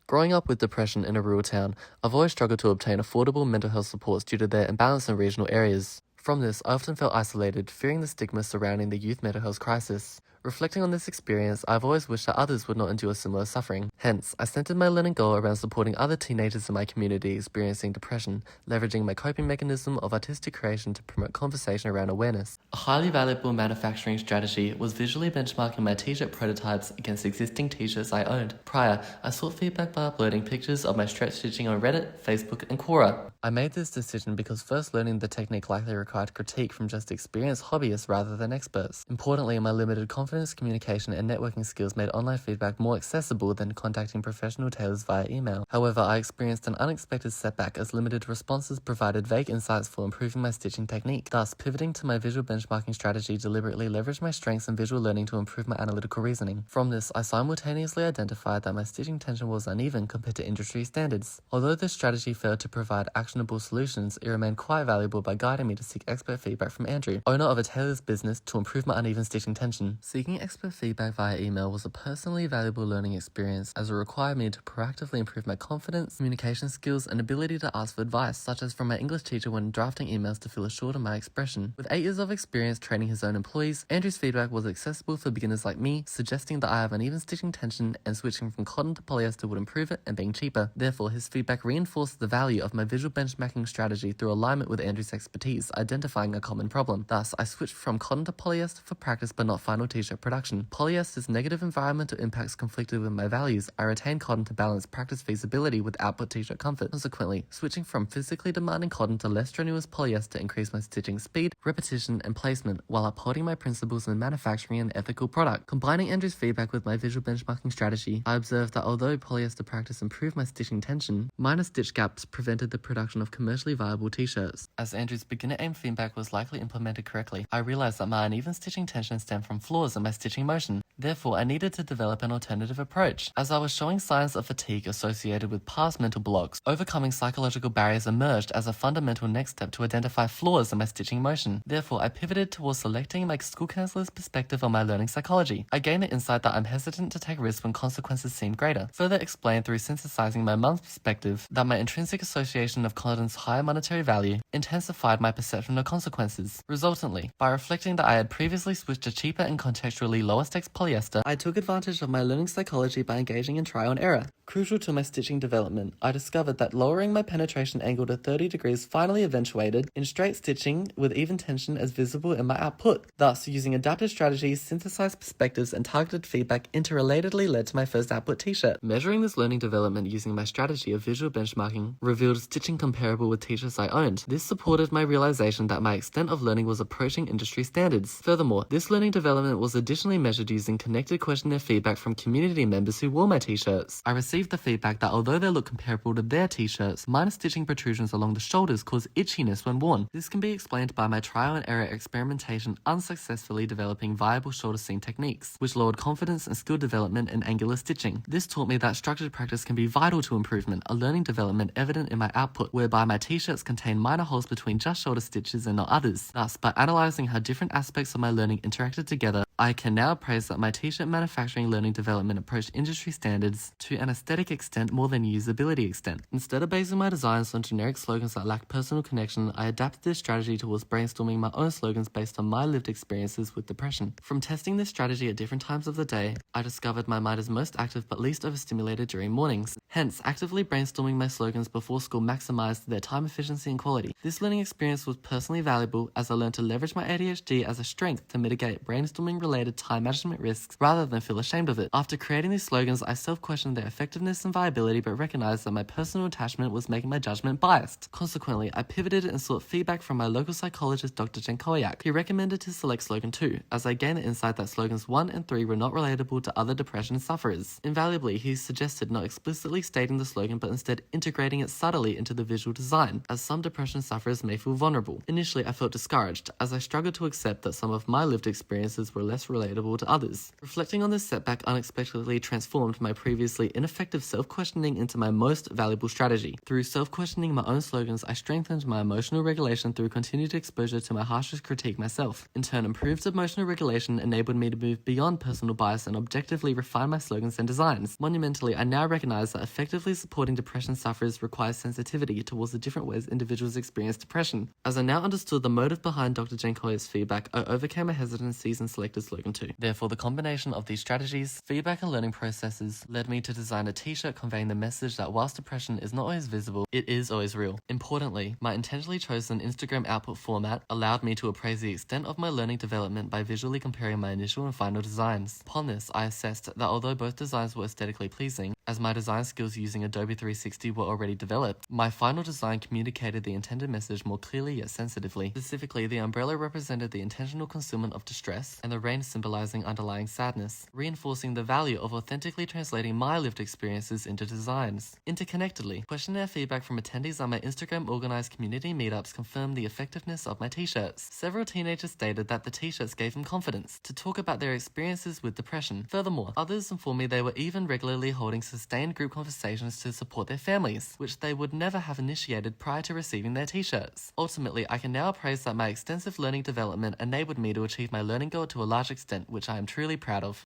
Growing up with depression in a rural town, I've always struggled to obtain affordable mental health supports due to their imbalance in regional areas. From this, I often felt isolated, fearing the stigma surrounding the youth mental health crisis. Reflecting on this experience, I've always wished that others would not endure similar suffering. Hence, I centered my learning goal around supporting other teenagers in my community experiencing depression, leveraging my coping mechanism of artistic creation to promote conversation around awareness. A highly valuable manufacturing strategy was visually benchmarking my t-shirt prototypes against existing t-shirts I owned. Prior, I sought feedback by uploading pictures of my stretch stitching on Reddit, Facebook, and Quora. I made this decision because first learning the technique likely required critique from just experienced hobbyists rather than experts. Importantly, my limited confidence, communication, and networking skills made online feedback more accessible than contacting professional tailors via email. However, I experienced an unexpected setback as limited responses provided vague insights for improving my stitching technique. Thus, pivoting to my visual benchmarking strategy deliberately leveraged my strengths in visual learning to improve my analytical reasoning. From this, I simultaneously identified that my stitching tension was uneven compared to industry standards. Although this strategy failed to provide actionable solutions, it remained quite valuable by guiding me to seek expert feedback from Andrew, owner of a tailor's business, to improve my uneven stitching tension. Seeking expert feedback via email was a personally valuable learning experience as it required me to proactively improve my confidence, communication skills, and ability to ask for advice, such as from my English teacher when drafting emails to feel assured of my expression. With 8 years of experience training his own employees, Andrew's feedback was accessible for beginners like me, suggesting that I have uneven stitching tension and switching from cotton to polyester would improve it and being cheaper. Therefore, his feedback reinforced the value of my visual benchmarking strategy through alignment with Andrew's expertise, identifying a common problem. Thus, I switched from cotton to polyester for practice but not final t-shirt production. Polyester's negative environmental impacts conflicted with my values. I retained cotton to balance practice feasibility with output t-shirt comfort. Consequently, switching from physically demanding cotton to less strenuous polyester increased my stitching speed, repetition, and placement, while upholding my principles in manufacturing an ethical product. Combining Andrew's feedback with my visual benchmarking strategy, I observed that although polyester practice improved my stitching tension, minor stitch gaps prevented the production of commercially viable t-shirts. As Andrew's beginner-aimed feedback was likely implemented correctly, I realized that my uneven stitching tension stemmed from flaws in my stitching motion. Therefore, I needed to develop an alternative approach. As I was showing signs of fatigue associated with past mental blocks, overcoming psychological barriers emerged as a fundamental next step to identify flaws in my stitching motion. Therefore, I pivoted towards selecting my school counselor's perspective on my learning psychology. I gained the insight that I'm hesitant to take risks when consequences seem greater. Further explained through synthesizing my mum's perspective that my intrinsic association of cotton's higher monetary value intensified my perception of consequences. Resultantly, by reflecting that I had previously switched to cheaper and contextually lower stakes polyester, I took advantage of my learning psychology by engaging in trial and error. Crucial to my stitching development, I discovered that lowering my penetration angle to 30 degrees finally eventuated in straight stitching with even tension as visible in my output. Thus, using adaptive strategies, synthesized perspectives, and targeted feedback interrelatedly led to my first output t-shirt. Measuring this learning development using my strategy of visual benchmarking revealed stitching comparable with t-shirts I owned. This supported my realization that my extent of learning was approaching industry standards. Furthermore, this learning development was additionally measured using connected questionnaire feedback from community members who wore my t-shirts. I received the feedback that although they look comparable to their t-shirts, minor stitching protrusions along the shoulders cause itchiness when worn. This can be explained by my trial and error experimentation unsuccessfully developing viable shoulder seam techniques, which lowered confidence and skill development in angular stitching. This taught me that structured practice can be vital to improvement, a learning development evident in my output, whereby my t-shirts contain minor holes between just shoulder stitches and not others. Thus, by analyzing how different aspects of my learning interacted together, I can now praise that my t-shirt manufacturing learning development approached industry standards to an aesthetic extent more than usability extent. Instead of basing my designs on generic slogans that lack personal connection, I adapted this strategy towards brainstorming my own slogans based on my lived experiences with depression. From testing this strategy at different times of the day, I discovered my mind is most active but least overstimulated during mornings. Hence, actively brainstorming my slogans before school maximized their time efficiency and quality. This learning experience was personally valuable as I learned to leverage my ADHD as a strength to mitigate brainstorming related time management risks rather than feel ashamed of it. After creating these slogans, I self-questioned their effectiveness and viability but recognized that my personal attachment was making my judgment biased. Consequently, I pivoted and sought feedback from my local psychologist Dr. Jen Koyak. He recommended to select slogan 2, as I gained the insight that slogans 1 and 3 were not relatable to other depression sufferers. Invaluably, he suggested not explicitly stating the slogan but instead integrating it subtly into the visual design, as some depression sufferers may feel vulnerable. Initially, I felt discouraged, as I struggled to accept that some of my lived experiences were less less relatable to others. Reflecting on this setback unexpectedly transformed my previously ineffective self-questioning into my most valuable strategy. Through self-questioning my own slogans, I strengthened my emotional regulation through continued exposure to my harshest critique myself. In turn, improved emotional regulation enabled me to move beyond personal bias and objectively refine my slogans and designs. Monumentally, I now recognize that effectively supporting depression sufferers requires sensitivity towards the different ways individuals experience depression. As I now understood the motive behind Dr. Jane Collier's feedback, I overcame my hesitancies and selected slogan 2. Therefore, the combination of these strategies, feedback and learning processes led me to design a t-shirt conveying the message that whilst depression is not always visible, it is always real. Importantly, my intentionally chosen Instagram output format allowed me to appraise the extent of my learning development by visually comparing my initial and final designs. Upon this, I assessed that although both designs were aesthetically pleasing, as my design skills using Adobe 360 were already developed, my final design communicated the intended message more clearly yet sensitively. Specifically, the umbrella represented the intentional concealment of distress, and the rain symbolizing underlying sadness, reinforcing the value of authentically translating my lived experiences into designs. Interconnectedly, questionnaire feedback from attendees on my Instagram organized community meetups confirmed the effectiveness of my t-shirts. Several teenagers stated that the t-shirts gave them confidence to talk about their experiences with depression. Furthermore, others informed me they were even regularly holding sustained group conversations to support their families, which they would never have initiated prior to receiving their t-shirts. Ultimately, I can now appraise that my extensive learning development enabled me to achieve my learning goal to a large extent, which I am truly proud of.